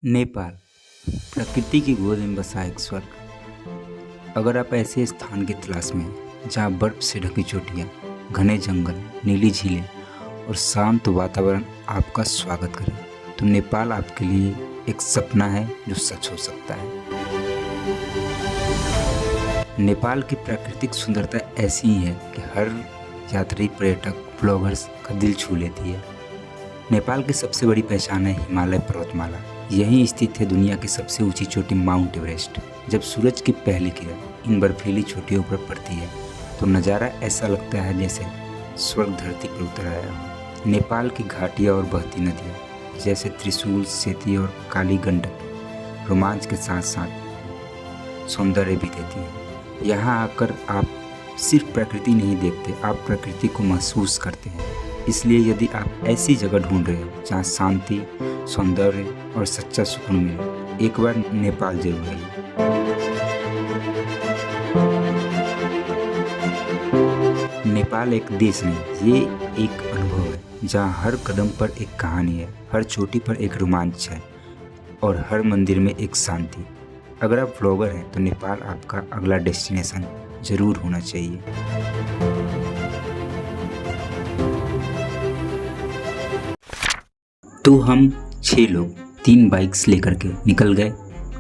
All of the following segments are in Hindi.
नेपाल प्रकृति की गोद में बसा एक स्वर्ग। अगर आप ऐसे स्थान की तलाश में हैं जहाँ बर्फ से ढकी चोटियाँ, घने जंगल, नीली झीलें और शांत वातावरण आपका स्वागत करें, तो नेपाल आपके लिए एक सपना है जो सच हो सकता है। नेपाल की प्राकृतिक सुंदरता ऐसी ही है कि हर यात्री, पर्यटक, ब्लॉगर्स का दिल छू लेती है। नेपाल की सबसे बड़ी पहचान है हिमालय पर्वतमाला। यहीं स्थित है दुनिया की सबसे ऊंची चोटी माउंट एवरेस्ट। जब सूरज की पहली किरण इन बर्फीली चोटियों पर पड़ती है तो नज़ारा ऐसा लगता है जैसे स्वर्ग धरती पर उतर आया हो। नेपाल की घाटियाँ और बहती नदियाँ जैसे त्रिशूल, सेती और काली गंडक रोमांच के साथ साथ सौंदर्य भी देती हैं। यहाँ आकर आप सिर्फ प्रकृति नहीं देखते, आप प्रकृति को महसूस करते हैं। इसलिए यदि आप ऐसी जगह ढूंढ रहे हो जहाँ शांति, सौंदर्य और सच्चा सुकून मिले, एक बार नेपाल जरूर आइए। नेपाल एक देश नहीं, ये एक अनुभव है जहाँ हर कदम पर एक कहानी है, हर चोटी पर एक रोमांच है और हर मंदिर में एक शांति। अगर आप व्लॉगर हैं तो नेपाल आपका अगला डेस्टिनेशन जरूर होना चाहिए। तो हम 6 लोग 3 बाइक्स लेकर के निकल गए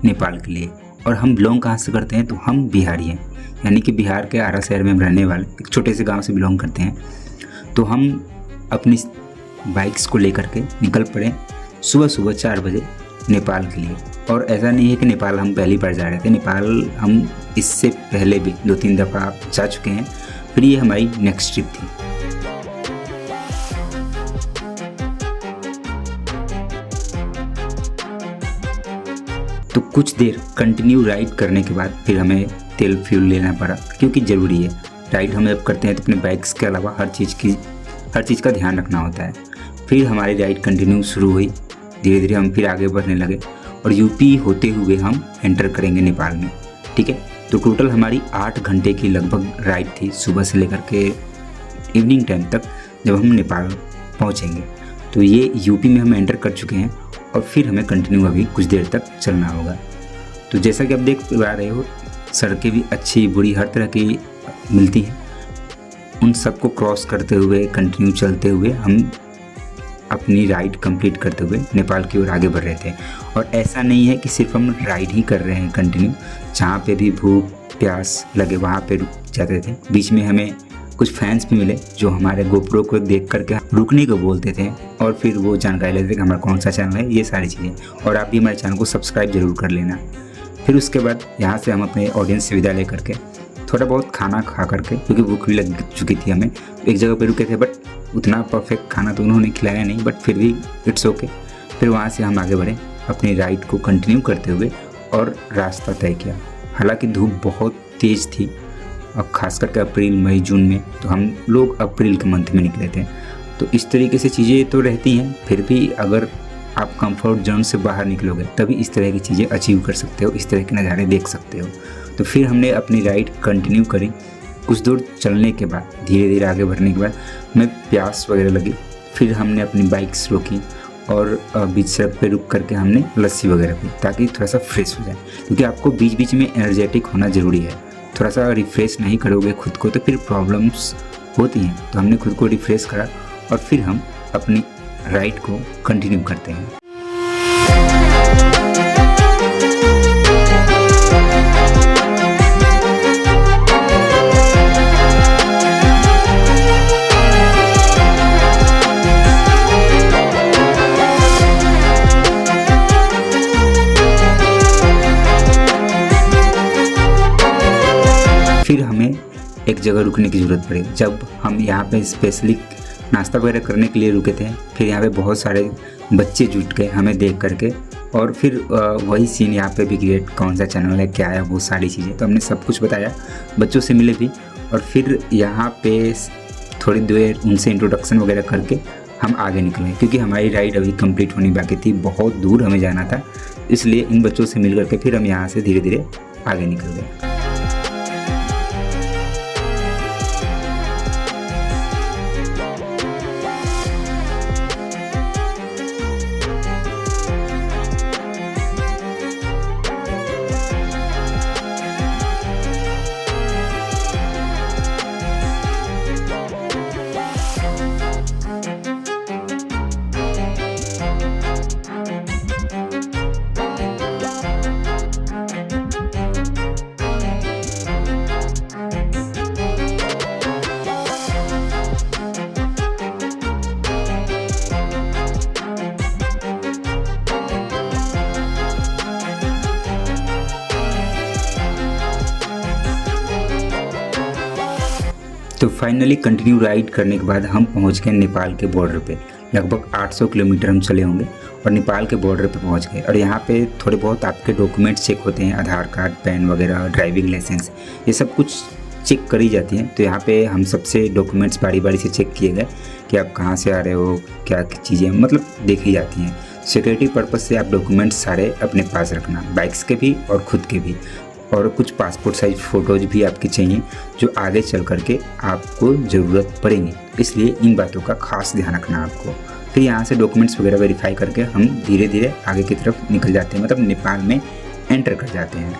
नेपाल के लिए। और हम बिलोंग कहाँ से करते हैं, तो हम बिहारी हैं, यानी कि बिहार के आरा शहर में हम रहने वाले एक छोटे से गांव से बिलोंग करते हैं। तो हम अपनी बाइक्स को लेकर के निकल पड़े सुबह सुबह 4 बजे नेपाल के लिए। और ऐसा नहीं है कि नेपाल हम पहली बार जा रहे थे, नेपाल हम इससे पहले भी 2-3 दफ़ा जा चुके हैं, फिर ये हमारी नेक्स्ट ट्रिप थी। तो कुछ देर कंटिन्यू राइड करने के बाद फिर हमें तेल फ्यूल लेना पड़ा, क्योंकि ज़रूरी है। राइड हम जब करते हैं तो अपने बाइक्स के अलावा हर चीज़ का ध्यान रखना होता है। फिर हमारी राइड कंटिन्यू शुरू हुई, धीरे धीरे हम फिर आगे बढ़ने लगे और यूपी होते हुए हम एंटर करेंगे नेपाल में। ठीक है, तो टोटल हमारी 8 घंटे की लगभग राइड थी, सुबह से लेकर के इवनिंग टाइम तक जब हम नेपाल पहुँचेंगे। तो ये यूपी में हम एंटर कर चुके हैं और फिर हमें कंटिन्यू अभी कुछ देर तक चलना होगा। तो जैसा कि आप देख पा रहे हो, सड़कें भी अच्छी बुरी हर तरह की मिलती हैं। उन सबको क्रॉस करते हुए, कंटिन्यू चलते हुए हम अपनी राइड कंप्लीट करते हुए नेपाल की ओर आगे बढ़ रहे थे। और ऐसा नहीं है कि सिर्फ हम राइड ही कर रहे हैं कंटिन्यू, जहाँ पे भी भूख प्यास लगे वहाँ पे रुक जाते थे। बीच में हमें कुछ फैंस भी मिले जो हमारे गोप्रो को देख करके रुकने को बोलते थे और फिर वो जानकारी लेते थे कि हमारा कौन सा चैनल है, ये सारी चीज़ें। और आप भी हमारे चैनल को सब्सक्राइब जरूर कर लेना। फिर उसके बाद यहाँ से हम अपने ऑडियंस से विदा लेकर के थोड़ा बहुत खाना खा करके, क्योंकि भूख भी लग चुकी थी हमें, एक जगह पर रुके थे, बट उतना परफेक्ट खाना तो उन्होंने खिलाया नहीं, बट फिर भी इट्स ओके। फिर वहाँ से हम आगे बढ़े अपनी राइड को कंटिन्यू करते हुए और रास्ता तय किया। हालांकि धूप बहुत तेज़ थी और ख़ास करके अप्रैल, मई, जून में, तो हम लोग अप्रैल के मंथ में निकले थे। तो इस तरीके से चीज़ें तो रहती हैं, फिर भी अगर आप कंफर्ट जोन से बाहर निकलोगे तभी इस तरह की चीज़ें अचीव कर सकते हो, इस तरह के नज़ारे देख सकते हो। तो फिर हमने अपनी राइड कंटिन्यू करी। कुछ दूर चलने के बाद, धीरे धीरे आगे बढ़ने के बाद हमें प्यास वगैरह लगी। फिर हमने अपनी बाइक्स रोकी और बीच सड़क पे रुक करके हमने लस्सी वगैरह पी, ताकि थोड़ा सा फ्रेश हो जाए, क्योंकि आपको बीच बीच में एनर्जेटिक होना ज़रूरी है। थोड़ा सा रिफ़्रेश नहीं करोगे खुद को तो फिर प्रॉब्लम्स होती हैं। तो हमने खुद को रिफ़्रेश करा और फिर हम अपनी राइड को कंटिन्यू करते हैं। फिर हमें एक जगह रुकने की ज़रूरत पड़ी। जब हम यहाँ पे स्पेशली नाश्ता वगैरह करने के लिए रुके थे, फिर यहाँ पे बहुत सारे बच्चे जुट गए हमें देख करके, और फिर वही सीन यहाँ पे भी क्रिएट, कौन सा चैनल है, क्या है, वो सारी चीज़ें तो हमने सब कुछ बताया, बच्चों से मिले भी। और फिर यहाँ पे थोड़ी देर उनसे इंट्रोडक्शन वगैरह करके हम आगे निकले, क्योंकि हमारी राइड अभी कंप्लीट होनी बाकी थी, बहुत दूर हमें जाना था। इसलिए इन बच्चों से मिल करके फिर हम यहाँ से धीरे धीरे आगे निकल गए। तो फाइनली कंटिन्यू राइड करने के बाद हम पहुंच गए नेपाल के बॉर्डर पे। लगभग 800 किलोमीटर हम चले होंगे और नेपाल के बॉर्डर पे पहुंच गए। और यहाँ पे थोड़े बहुत आपके डॉक्यूमेंट्स चेक होते हैं, आधार कार्ड, पैन वगैरह, ड्राइविंग लाइसेंस, ये सब कुछ चेक करी जाती हैं। तो यहाँ पे हम सबसे डॉक्यूमेंट्स बारी बारी से चेक किए गए कि आप कहाँ से आ रहे हो, क्या चीज़ें मतलब देखी जाती हैं। सिक्योरिटी पर्पज़ से आप डॉक्यूमेंट्स सारे अपने पास रखना, बाइक्स के भी और ख़ुद के भी। और कुछ पासपोर्ट साइज फ़ोटोज़ भी आपके चाहिए जो आगे चल करके आपको ज़रूरत पड़ेंगी, इसलिए इन बातों का खास ध्यान रखना आपको। फिर यहाँ से डॉक्यूमेंट्स वगैरह वेरीफाई करके हम धीरे धीरे आगे की तरफ निकल जाते हैं, मतलब नेपाल में एंटर कर जाते हैं।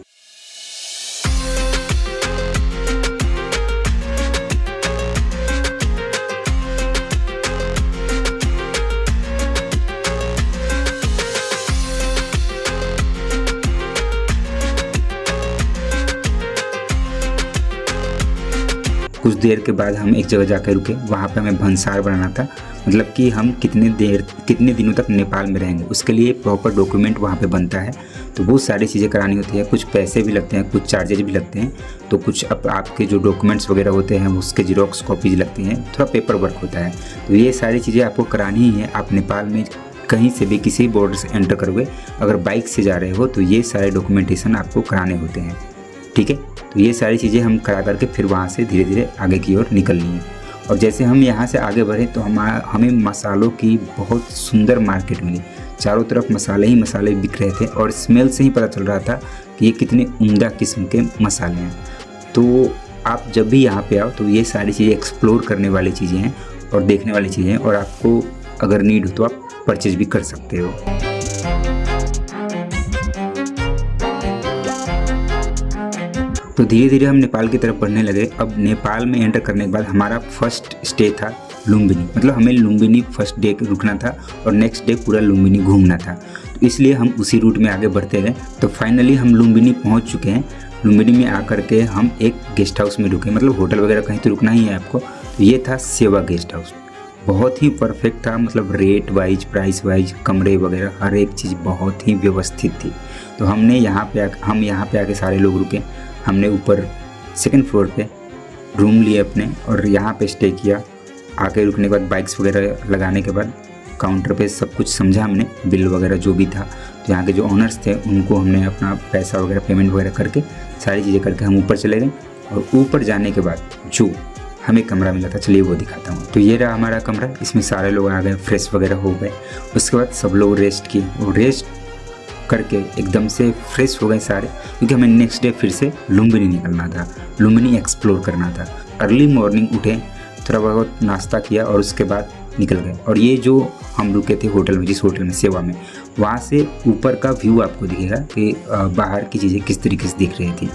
कुछ देर के बाद हम एक जगह जाकर रुके, वहाँ पे हमें भंसार बनाना था, मतलब कि हम कितने दिनों तक नेपाल में रहेंगे, उसके लिए प्रॉपर डॉक्यूमेंट वहाँ पे बनता है। तो बहुत सारी चीज़ें करानी होती है, कुछ पैसे भी लगते हैं, कुछ चार्जेज भी लगते हैं। तो कुछ आपके जो डॉक्यूमेंट्स वगैरह होते हैं उसके जीरोक्स कॉपीज लगती हैं, थोड़ा पेपर वर्क होता है। तो ये सारी चीज़ें आपको करानी ही है। आप नेपाल में कहीं से भी किसी बॉर्डर से एंटर करोगे, अगर बाइक से जा रहे हो तो ये सारे डॉक्यूमेंटेशन आपको कराने होते हैं, ठीक है। तो ये सारी चीज़ें हम करा करके फिर वहाँ से धीरे धीरे आगे की ओर निकल लिए। और जैसे हम यहाँ से आगे बढ़े तो हमें मसालों की बहुत सुंदर मार्केट मिली। चारों तरफ मसाले ही मसाले बिक रहे थे और स्मेल से ही पता चल रहा था कि ये कितने उम्दा किस्म के मसाले हैं। तो आप जब भी यहाँ पे आओ तो ये सारी चीज़ें एक्सप्लोर करने वाली चीज़ें हैं और देखने वाली चीज़ें हैं, और आपको अगर नीड हो तो आप परचेज भी कर सकते हो। तो धीरे धीरे हम नेपाल की तरफ बढ़ने लगे। अब नेपाल में एंटर करने के बाद हमारा फर्स्ट स्टे था लुम्बिनी, मतलब हमें लुम्बिनी फर्स्ट डे रुकना था और नेक्स्ट डे पूरा लुम्बिनी घूमना था। तो इसलिए हम उसी रूट में आगे बढ़ते गए। तो फाइनली हम लुम्बिनी पहुंच चुके हैं। लुम्बिनी में आकर के हम एक गेस्ट हाउस में रुके, मतलब होटल वगैरह कहीं तो रुकना ही है आपको। तो ये था सेवा गेस्ट हाउस, बहुत ही परफेक्ट था, मतलब रेट वाइज, प्राइस वाइज, कमरे वगैरह हर एक चीज़ बहुत ही व्यवस्थित थी। तो हम यहाँ पे आके सारे लोग रुके। हमने ऊपर सेकंड फ्लोर पे रूम लिए अपने और यहाँ पे स्टे किया। आके रुकने के बाद बाइक्स वगैरह लगाने के बाद काउंटर पे सब कुछ समझा हमने, बिल वगैरह जो भी था। तो यहाँ के जो ऑनर्स थे उनको हमने अपना पैसा वगैरह पेमेंट वगैरह करके सारी चीज़ें करके हम ऊपर चले गए। और ऊपर जाने के बाद जो हमें कमरा मिला था, चलिए वो दिखाता हूँ। तो ये रहा हमारा कमरा, इसमें सारे लोग आ गए, फ्रेश वगैरह हो गए। उसके बाद सब लोग रेस्ट किए और रेस्ट करके एकदम से फ्रेश हो गए सारे, क्योंकि हमें नेक्स्ट डे फिर से लुम्बिनी निकलना था, लुम्बिनी एक्सप्लोर करना था। अर्ली मॉर्निंग उठे, थोड़ा बहुत नाश्ता किया और उसके बाद निकल गए। और ये जो हम रुके थे होटल में, जिस होटल में सेवा में, वहाँ से ऊपर का व्यू आपको दिखेगा कि बाहर की चीज़ें किस तरीके से दिख रही थी।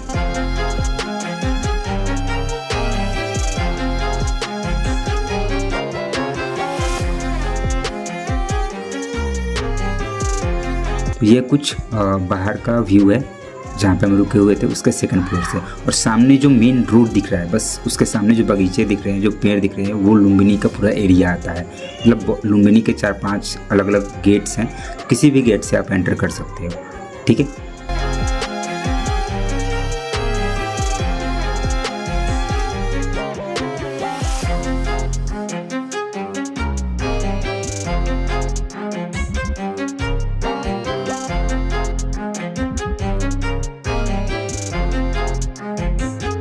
तो ये कुछ बाहर का व्यू है जहाँ पे हम रुके हुए थे, उसके सेकंड फ्लोर से। और सामने जो मेन रोड दिख रहा है, बस उसके सामने जो बगीचे दिख रहे हैं, जो पेड़ दिख रहे हैं, वो लुम्बिनी का पूरा एरिया आता है। मतलब लुम्बिनी के 4-5 अलग अलग गेट्स हैं, किसी भी गेट से आप एंटर कर सकते हो, ठीक है।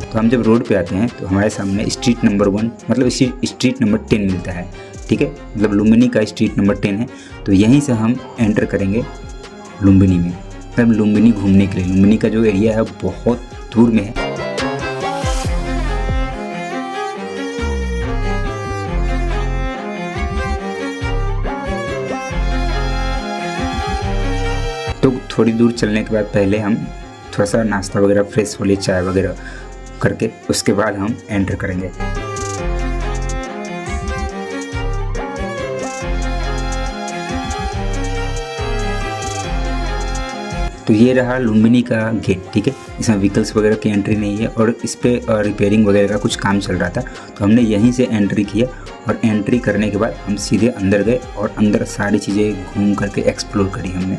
तो हम जब रोड पे आते हैं तो हमारे सामने स्ट्रीट नंबर 1, मतलब स्ट्रीट नंबर 10 मिलता है, ठीक है। मतलब लुम्बिनी का स्ट्रीट नंबर 10 है। तो यहीं से हम एंटर करेंगे लुम्बिनी में, मतलब लुम्बिनी घूमने के लिए। लुम्बिनी का जो एरिया है बहुत दूर में है। तो थोड़ी दूर चलने के बाद पहले हम थोड़ा सा नाश्ता वगैरह, फ्रेश हो लिए, चाय वगैरह करके उसके बाद हम एंटर करेंगे। तो ये रहा लुम्बिनी का गेट, ठीक है। इसमें व्हीकल्स वगैरह की एंट्री नहीं है और इस पर रिपेयरिंग वगैरह का कुछ काम चल रहा था। तो हमने यहीं से एंट्री किया और एंट्री करने के बाद हम सीधे अंदर गए और अंदर सारी चीज़ें घूम करके एक्सप्लोर करी हमने।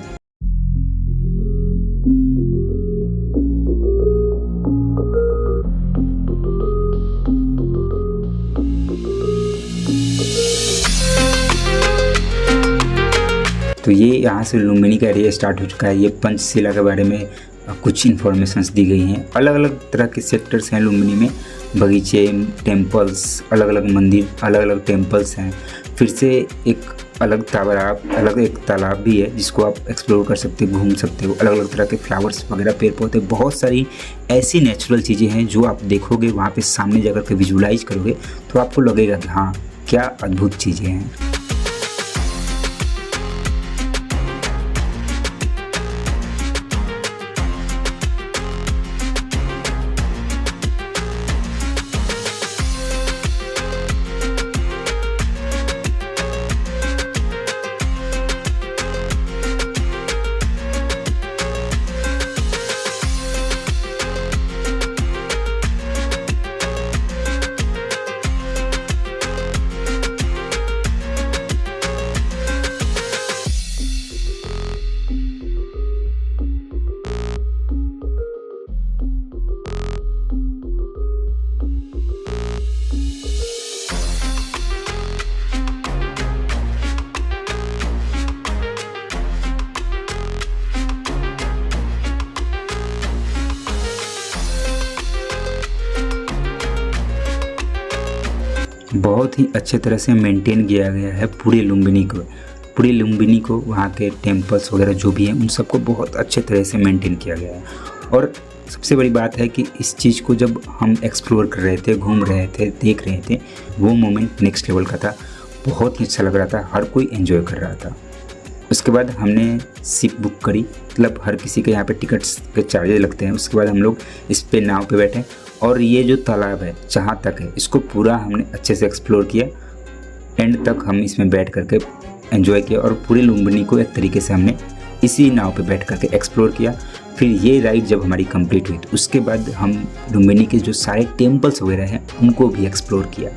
यहाँ से लुम्बिनी का एरिया स्टार्ट हो चुका है। ये पंचशिला के बारे में कुछ इन्फॉर्मेशंस दी गई हैं। अलग अलग तरह के सेक्टर्स हैं लुम्बिनी में, बगीचे, टेम्पल्स, अलग अलग मंदिर, अलग अलग टेम्पल्स हैं। फिर से एक अलग तालाब भी है जिसको आप एक्सप्लोर कर सकते हो, घूम सकते हो। अलग अलग तरह के फ्लावर्स वगैरह, पेड़ पौधे, बहुत सारी ऐसी नेचुरल चीज़ें हैं जो आप देखोगे वहाँ पे सामने जाकर के विजुलाइज करोगे तो आपको लगेगा कि हाँ, क्या अद्भुत चीज़ें हैं। बहुत ही अच्छे तरह से मेंटेन किया गया है पूरे लुम्बिनी को वहाँ के टेम्पल्स वगैरह जो भी हैं उन सबको बहुत अच्छे तरह से मेंटेन किया गया है। और सबसे बड़ी बात है कि इस चीज़ को जब हम एक्सप्लोर कर रहे थे, घूम रहे थे, देख रहे थे, वो मोमेंट नेक्स्ट लेवल का था। बहुत ही अच्छा लग रहा था, हर कोई एंजॉय कर रहा था। उसके बाद हमने शिप बुक करी, मतलब हर किसी के यहाँ पे टिकट्स के चार्जेस लगते हैं। उसके बाद हम लोग इस पे नाव पे बैठे और ये जो तालाब है जहाँ तक है इसको पूरा हमने अच्छे से एक्सप्लोर किया। एंड तक हम इसमें बैठ करके एंजॉय किया और पूरे लुम्बिनी को एक तरीके से हमने इसी नाव पे बैठ करके एक्सप्लोर किया। फिर ये राइड जब हमारी कंप्लीट हुई तो उसके बाद हम लुम्बिनी के जो सारे टेम्पल्स वगैरह हैं उनको भी एक्सप्लोर किया।